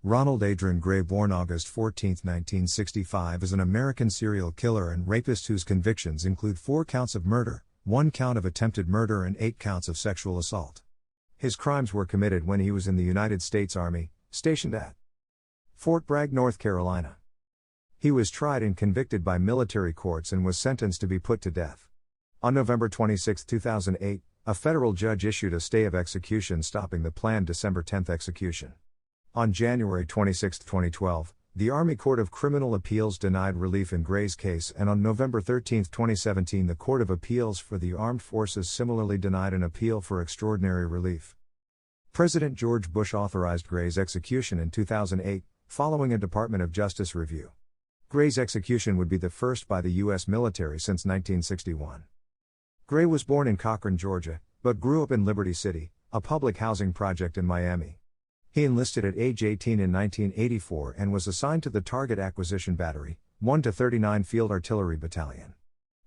Ronald Adrian Gray, born August 14, 1965, is an American serial killer and rapist whose convictions include 4 counts of murder, 1 count of attempted murder and 8 counts of sexual assault. His crimes were committed when he was in the United States Army, stationed at Fort Bragg, North Carolina. He was tried and convicted by military courts and was sentenced to be put to death. On November 26, 2008, a federal judge issued a stay of execution stopping the planned December 10 execution. On January 26, 2012, the Army Court of Criminal Appeals denied relief in Gray's case, and on November 13, 2017, the Court of Appeals for the Armed Forces similarly denied an appeal for extraordinary relief. President George Bush authorized Gray's execution in 2008, following a Department of Justice review. Gray's execution would be the first by the U.S. military since 1961. Gray was born in Cochran, Georgia, but grew up in Liberty City, a public housing project in Miami. He enlisted at age 18 in 1984 and was assigned to the Target Acquisition Battery, 1-39 Field Artillery Battalion.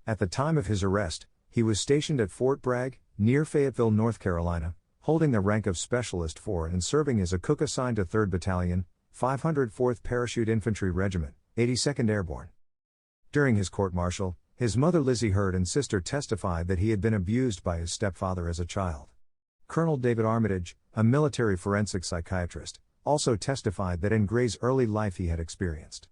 At the time of his arrest, he was stationed at Fort Bragg, near Fayetteville, North Carolina, holding the rank of Specialist 4 and serving as a cook assigned to 3rd Battalion, 504th Parachute Infantry Regiment, 82nd Airborne. During his court-martial, his mother Lizzie Hurd and sister testified that he had been abused by his stepfather as a child. Colonel David Armitage, a military forensic psychiatrist, also testified that in Gray's early life he had experienced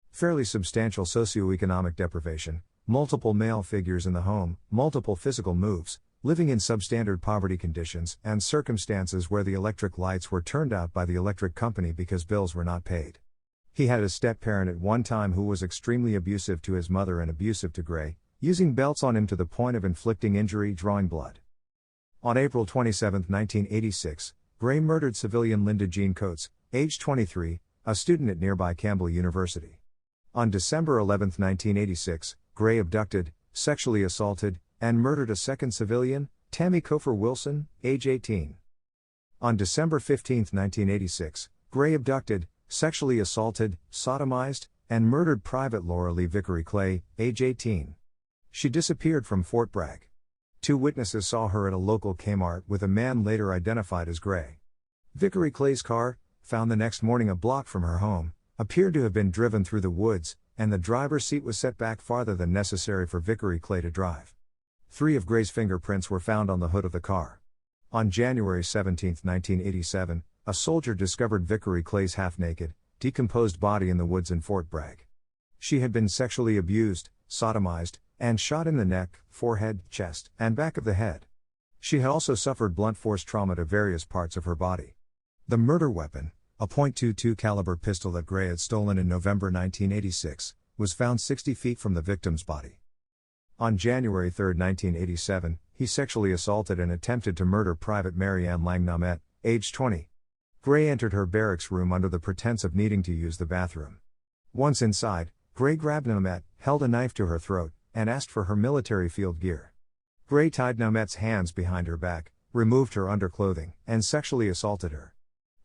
fairly substantial socioeconomic deprivation, multiple male figures in the home, multiple physical moves, living in substandard poverty conditions, and circumstances where the electric lights were turned out by the electric company because bills were not paid. He had a step-parent at one time who was extremely abusive to his mother and abusive to Gray, using belts on him to the point of inflicting injury, drawing blood. On April 27, 1986, Gray murdered civilian Linda Jean Coates, age 23, a student at nearby Campbell University. On December 11, 1986, Gray abducted, sexually assaulted, and murdered a second civilian, Tammy Kofer Wilson, age 18. On December 15, 1986, Gray abducted, sexually assaulted, sodomized, and murdered Private Laura Lee Vickery Clay, age 18. She disappeared from Fort Bragg. 2 witnesses saw her at a local Kmart with a man later identified as Gray. Vickery Clay's car, found the next morning a block from her home, appeared to have been driven through the woods, and the driver's seat was set back farther than necessary for Vickery Clay to drive. 3 of Gray's fingerprints were found on the hood of the car. On January 17, 1987, a soldier discovered Vickery Clay's half-naked, decomposed body in the woods in Fort Bragg. She had been sexually abused, sodomized, and shot in the neck, forehead, chest, and back of the head. She had also suffered blunt force trauma to various parts of her body. The murder weapon, a .22 caliber pistol that Gray had stolen in November 1986, was found 60 feet from the victim's body. On January 3, 1987, he sexually assaulted and attempted to murder Private Mary Ann Lang Namette, age 20. Gray entered her barracks room under the pretense of needing to use the bathroom. Once inside, Gray grabbed Namette, held a knife to her throat, and asked for her military field gear. Gray tied Namette's hands behind her back, removed her underclothing, and sexually assaulted her.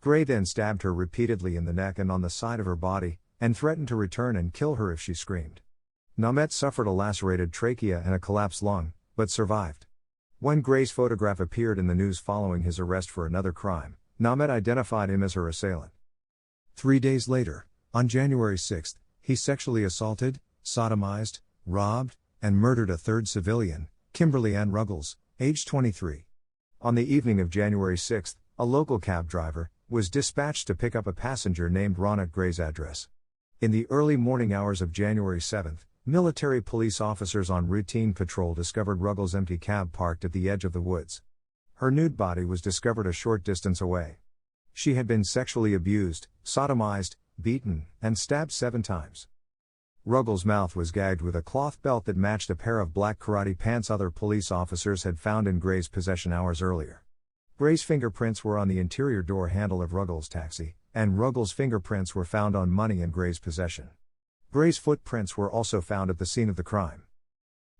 Gray then stabbed her repeatedly in the neck and on the side of her body, and threatened to return and kill her if she screamed. Namette suffered a lacerated trachea and a collapsed lung, but survived. When Gray's photograph appeared in the news following his arrest for another crime, Namette identified him as her assailant. 3 days later, on January 6, he sexually assaulted, sodomized, robbed, and murdered a 3rd civilian, Kimberly Ann Ruggles, age 23. On the evening of January 6, a local cab driver was dispatched to pick up a passenger named Ron at Gray's address. In the early morning hours of January 7, military police officers on routine patrol discovered Ruggles' empty cab parked at the edge of the woods. Her nude body was discovered a short distance away. She had been sexually abused, sodomized, beaten, and stabbed 7 times. Ruggles' mouth was gagged with a cloth belt that matched a pair of black karate pants other police officers had found in Gray's possession hours earlier. Gray's fingerprints were on the interior door handle of Ruggles' taxi, and Ruggles' fingerprints were found on money in Gray's possession. Gray's footprints were also found at the scene of the crime.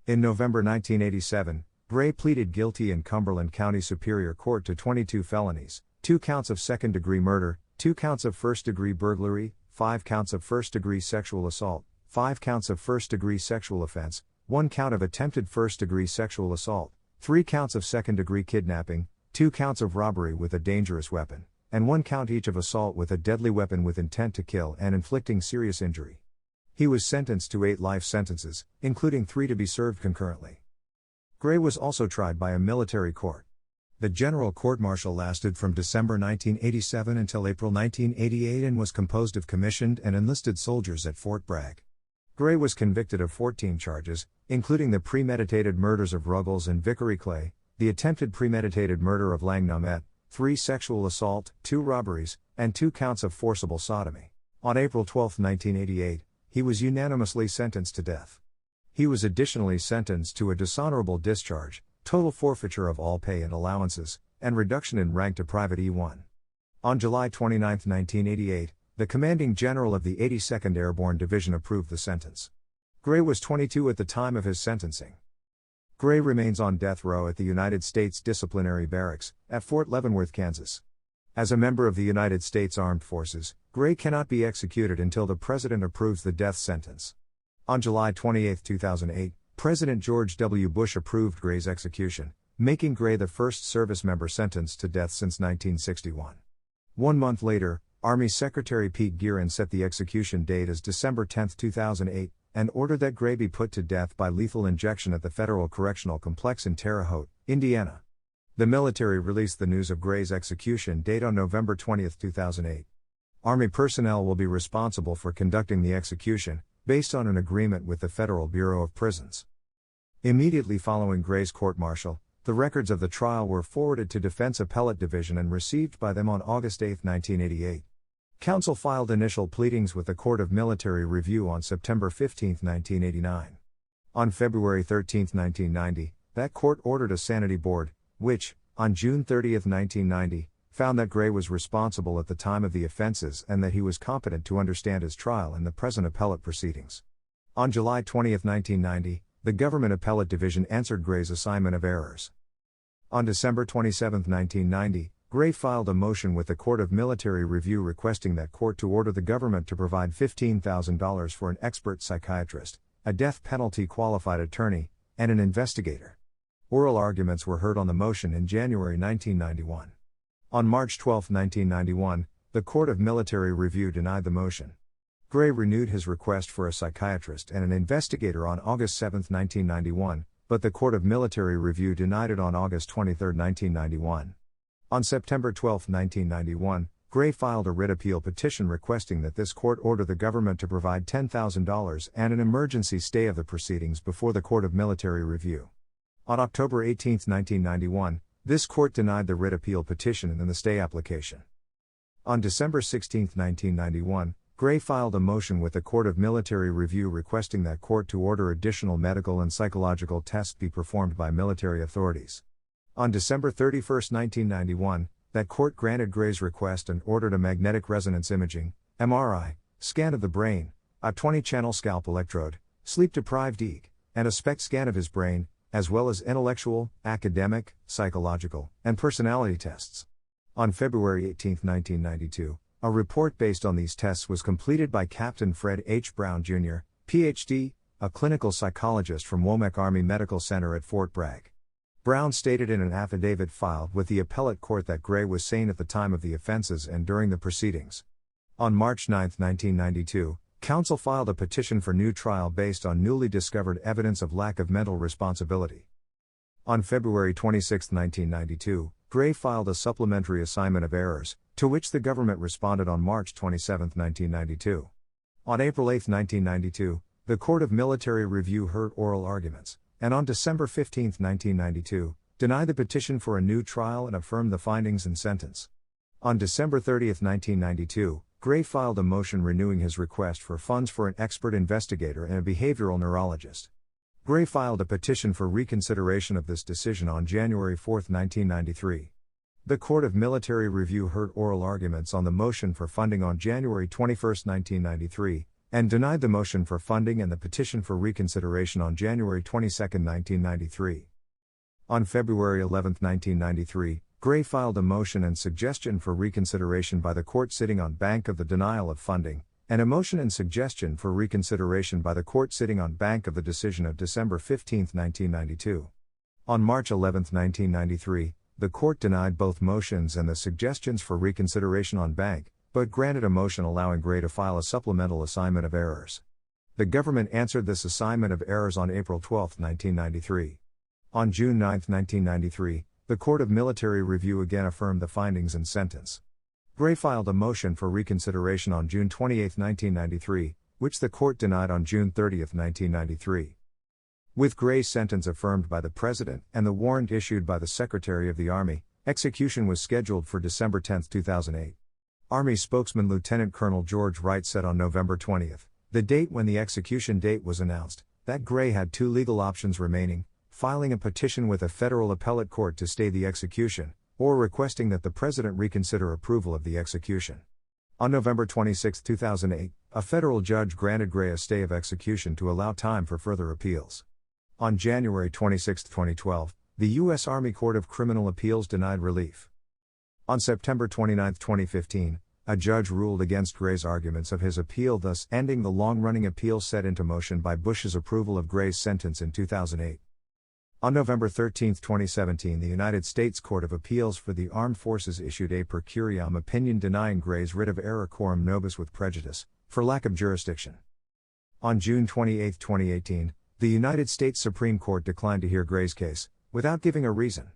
In November 1987, Gray pleaded guilty in Cumberland County Superior Court to 22 felonies, 2 counts of second-degree murder, 2 counts of first-degree burglary, 5 counts of first-degree sexual assault, 5 counts of first-degree sexual offense, 1 count of attempted first-degree sexual assault, 3 counts of second-degree kidnapping, 2 counts of robbery with a dangerous weapon, and 1 count each of assault with a deadly weapon with intent to kill and inflicting serious injury. He was sentenced to 8 life sentences, including 3 to be served concurrently. Gray was also tried by a military court. The general court-martial lasted from December 1987 until April 1988 and was composed of commissioned and enlisted soldiers at Fort Bragg. Gray was convicted of 14 charges, including the premeditated murders of Ruggles and Vickery Clay, the attempted premeditated murder of Lang Namet, 3 sexual assault, 2 robberies, and 2 counts of forcible sodomy. On April 12, 1988, he was unanimously sentenced to death. He was additionally sentenced to a dishonorable discharge, total forfeiture of all pay and allowances, and reduction in rank to Private E1. On July 29, 1988, the commanding general of the 82nd Airborne Division approved the sentence. Gray was 22 at the time of his sentencing. Gray remains on death row at the United States Disciplinary Barracks, at Fort Leavenworth, Kansas. As a member of the United States Armed Forces, Gray cannot be executed until the President approves the death sentence. On July 28, 2008, President George W. Bush approved Gray's execution, making Gray the first service member sentenced to death since 1961. 1 month later, Army Secretary Pete Gearin set the execution date as December 10, 2008, and ordered that Gray be put to death by lethal injection at the Federal Correctional Complex in Terre Haute, Indiana. The military released the news of Gray's execution date on November 20, 2008. Army personnel will be responsible for conducting the execution, based on an agreement with the Federal Bureau of Prisons. Immediately following Gray's court-martial, the records of the trial were forwarded to Defense Appellate Division and received by them on August 8, 1988. Counsel filed initial pleadings with the Court of Military Review on September 15, 1989. On February 13, 1990, that court ordered a sanity board, which, on June 30, 1990, found that Gray was responsible at the time of the offenses and that he was competent to understand his trial in the present appellate proceedings. On July 20, 1990, the Government Appellate Division answered Gray's assignment of errors. On December 27, 1990, Gray filed a motion with the Court of Military Review requesting that court to order the government to provide $15,000 for an expert psychiatrist, a death penalty qualified attorney, and an investigator. Oral arguments were heard on the motion in January 1991. On March 12, 1991, the Court of Military Review denied the motion. Gray renewed his request for a psychiatrist and an investigator on August 7, 1991, but the Court of Military Review denied it on August 23, 1991. On September 12, 1991, Gray filed a writ appeal petition requesting that this court order the government to provide $10,000 and an emergency stay of the proceedings before the Court of Military Review. On October 18, 1991, this court denied the writ appeal petition and the stay application. On December 16, 1991, Gray filed a motion with the Court of Military Review requesting that court to order additional medical and psychological tests be performed by military authorities. On December 31, 1991, that court granted Gray's request and ordered a magnetic resonance imaging (MRI) scan of the brain, a 20-channel scalp electrode, sleep-deprived EEG, and a SPECT scan of his brain, as well as intellectual, academic, psychological, and personality tests. On February 18, 1992, a report based on these tests was completed by Captain Fred H. Brown, Jr., Ph.D., a clinical psychologist from Womack Army Medical Center at Fort Bragg. Brown stated in an affidavit filed with the appellate court that Gray was sane at the time of the offenses and during the proceedings. On March 9, 1992, counsel filed a petition for new trial based on newly discovered evidence of lack of mental responsibility. On February 26, 1992, Gray filed a supplementary assignment of errors, to which the government responded on March 27, 1992. On April 8, 1992, the Court of Military Review heard oral arguments, and on December 15, 1992, denied the petition for a new trial and affirmed the findings and sentence. On December 30, 1992, Gray filed a motion renewing his request for funds for an expert investigator and a behavioral neurologist. Gray filed a petition for reconsideration of this decision on January 4, 1993. The Court of Military Review heard oral arguments on the motion for funding on January 21, 1993, and denied the motion for funding and the petition for reconsideration on January 22, 1993. On February 11, 1993, Gray filed a motion and suggestion for reconsideration by the court sitting on bank of the denial of funding, and a motion and suggestion for reconsideration by the court sitting on bank of the decision of December 15, 1992. On March 11, 1993, the court denied both motions and the suggestions for reconsideration on bank, but granted a motion allowing Gray to file a supplemental assignment of errors. The government answered this assignment of errors on April 12, 1993. On June 9, 1993, the Court of Military Review again affirmed the findings and sentence. Gray filed a motion for reconsideration on June 28, 1993, which the court denied on June 30, 1993. With Gray's sentence affirmed by the President and the warrant issued by the Secretary of the Army, execution was scheduled for December 10, 2008. Army spokesman Lieutenant Colonel George Wright said on November 20, the date when the execution date was announced, that Gray had two legal options remaining: filing a petition with a federal appellate court to stay the execution, or requesting that the President reconsider approval of the execution. On November 26, 2008, a federal judge granted Gray a stay of execution to allow time for further appeals. On January 26, 2012, the U.S. Army Court of Criminal Appeals denied relief. On September 29, 2015, a judge ruled against Gray's arguments of his appeal, thus ending the long-running appeal set into motion by Bush's approval of Gray's sentence in 2008. On November 13, 2017, the United States Court of Appeals for the Armed Forces issued a per curiam opinion denying Gray's writ of error coram nobis with prejudice, for lack of jurisdiction. On June 28, 2018, the United States Supreme Court declined to hear Gray's case, without giving a reason.